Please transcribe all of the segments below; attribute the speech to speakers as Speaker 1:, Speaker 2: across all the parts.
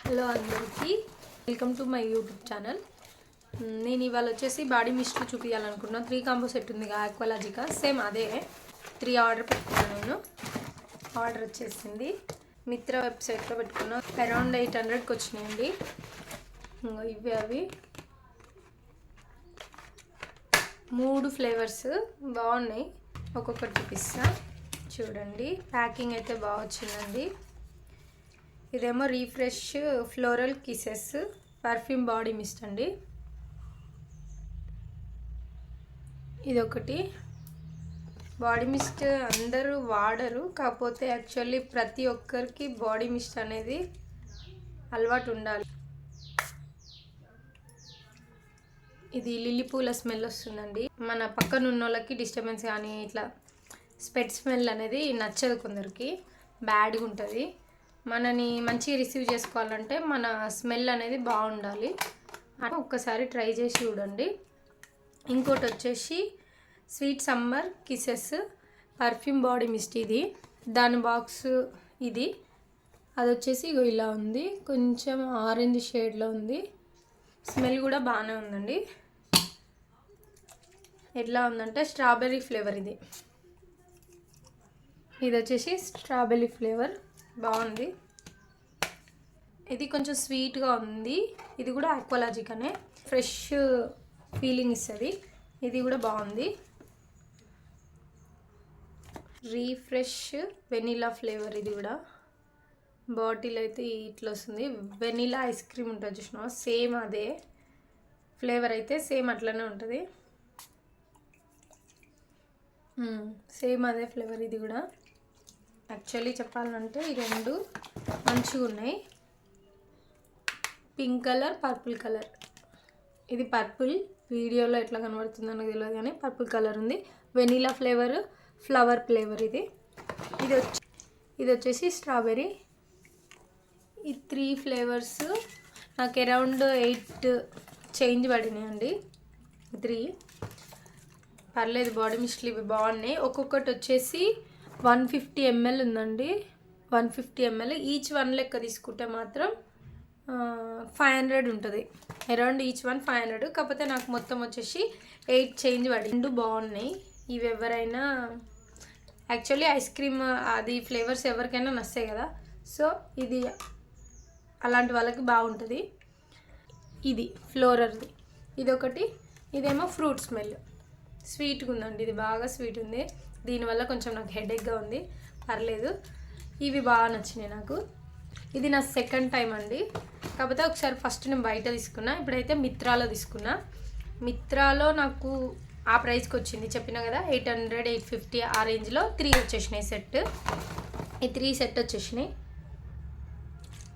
Speaker 1: Hello అందరికీ welcome to my YouTube channel. నేను ఇవాళ వచ్చేసి బాడీ మిస్ట్ చూపించాలనుకున్నాను. 3 కాంబో సెట్ ఉంది ఆక్వాలాజికా, సేమ్ అదే 3 ఆర్డర్ పెట్టుకున్నాను. నేను ఆర్డర్ వచ్చేసింది మిత్ర వెబ్సైట్లో పెట్టుకున్నా. అరౌండ్ 800కి వచ్చినాయండి. ఇవి అవి 3 ఫ్లేవర్స్ బాగున్నాయి. ఒక్కొక్కటి చూపిస్తా చూడండి. ప్యాకింగ్ అయితే బాగా వచ్చిందండి. ఇదేమో refresh floral kisses perfume body mist అండి. ఇదొకటి బాడీ మిస్ట్ అందరూ వాడరు, కాకపోతే యాక్చువల్లీ ప్రతి ఒక్కరికి బాడీ మిస్ట్ అనేది అలవాటు ఉండాలి. ఇది లిల్లీ పూల స్మెల్ వస్తుందండి. మన పక్కన ఉన్న వాళ్ళకి డిస్టర్బెన్స్ కానీ ఇట్లా స్పెట్ స్మెల్ అనేది నచ్చదు, కొందరికి బ్యాడ్గా ఉంటుంది. మనని మంచిగా రిసీవ్ చేసుకోవాలంటే మన స్మెల్ అనేది బాగుండాలి. ఒక్కసారి ట్రై చేసి చూడండి. ఇంకోటి వచ్చేసి sweet summer kisses perfume body mist. ఇది దాని బాక్స్ ఇది. అది వచ్చేసి ఇలా ఉంది, కొంచెం ఆరెంజ్ షేడ్లో ఉంది. స్మెల్ కూడా బాగానే ఉందండి. ఎట్లా ఉందంటే స్ట్రాబెర్రీ ఫ్లేవర్. ఇది వచ్చేసి స్ట్రాబెర్రీ ఫ్లేవర్ బాగుంది. ఇది కొంచెం స్వీట్గా ఉంది. ఇది కూడా ఆక్వాలాజికానే, ఫ్రెష్ ఫీలింగ్ ఇస్తుంది. ఇది కూడా బాగుంది. Refresh vanilla flavour. ఇది కూడా బాటిల్ అయితే ఇట్లా వస్తుంది. వెనిలా ఐస్ క్రీమ్ ఉంటుంది చూసినా, సేమ్ అదే ఫ్లేవర్ అయితే సేమ్ అట్లనే ఉంటుంది. సేమ్ అదే ఫ్లేవర్. ఇది కూడా యాక్చువల్లీ చెప్పాలంటే ఈ రెండు మంచిగా ఉన్నాయి. Pink colour, purple colour. ఇది పర్పుల్, వీడియోలో ఎట్లా కనబడుతుందో నాకు తెలియదు కానీ పర్పుల్ కలర్ ఉంది. Vanilla flavour, flower flavour. ఇది వచ్చేసి స్ట్రాబెర్రీ. ఈ 3 ఫ్లేవర్స్ నాకు అరౌండ్ 8 చేంజ్ పడినాయండి. 3 పర్లేదు. బాడీ మిస్ట్లు ఇవి బాగున్నాయి. ఒక్కొక్కటి వచ్చేసి 150 ml ఉందండి. 150 ml ఈచ్ వన్ లెక్క తీసుకుంటే మాత్రం 500 ఉంటుంది. Around each one 500. కాకపోతే నాకు మొత్తం వచ్చేసి 8 చేంజ్ పడి. 2 బాగున్నాయి. ఇవి ఎవరైనా యాక్చువల్లీ ఐస్ క్రీమ్ అది ఫ్లేవర్స్ ఎవరికైనా నస్తాయి కదా, సో ఇది అలాంటి వాళ్ళకి బాగుంటుంది. ఇది ఫ్లోరల్ది. ఇదొకటి. ఇదేమో ఫ్రూట్ స్మెల్, స్వీట్గా ఉందండి. ఇది బాగా స్వీట్ ఉంది. దీనివల్ల కొంచెం నాకు హెడేక్గా ఉంది. పర్లేదు. ఇవి బాగా నచ్చినాయి నాకు. ఇది నా సెకండ్ టైం అండి. కాకపోతే ఒకసారి ఫస్ట్ నేను బయట తీసుకున్నా, ఇప్పుడైతే మిత్రాలో తీసుకున్నా. మిత్రాలో నాకు ఆ ప్రైస్కి వచ్చింది, చెప్పినా కదా 800, 850 ఆ రేంజ్లో 3 వచ్చేసినాయి సెట్. ఈ 3 సెట్ వచ్చేసినాయి.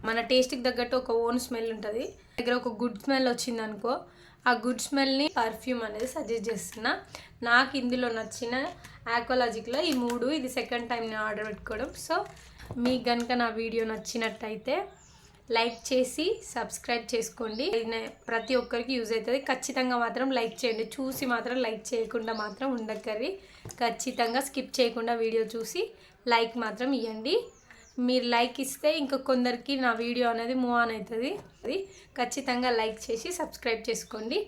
Speaker 1: మన టేస్ట్కి తగ్గట్టు ఒక ఓన్ స్మెల్ ఉంటుంది. దగ్గర ఒక గుడ్ స్మెల్ వచ్చింది అనుకో, ఆ గుడ్ స్మెల్ని పర్ఫ్యూమ్ అనేది సజెస్ట్ చేస్తున్నా. నాకు ఇందులో నచ్చిన ఆక్వాలాజిక్లో ఈ 3. ఇది సెకండ్ టైం నేను ఆర్డర్ పెట్టుకోవడం. సో మీకు కనుక నా వీడియో నచ్చినట్టయితే లైక్ చేసి సబ్స్క్రైబ్ చేసుకోండి. ప్రతి ఒక్కరికి యూజ్ అవుతుంది. ఖచ్చితంగా మాత్రం లైక్ చేయండి. చూసి మాత్రం లైక్ చేయకుండా మాత్రం ఉండక్కర్రి. ఖచ్చితంగా స్కిప్ చేయకుండా వీడియో చూసి లైక్ మాత్రం ఇవ్వండి. మీరు లైక్ ఇస్తే ఇంకా కొందరికి నా వీడియో అనేది మూవ్ ఆన్ అవుతుంది. అది ఖచ్చితంగా లైక్ చేసి సబ్స్క్రైబ్ చేసుకోండి.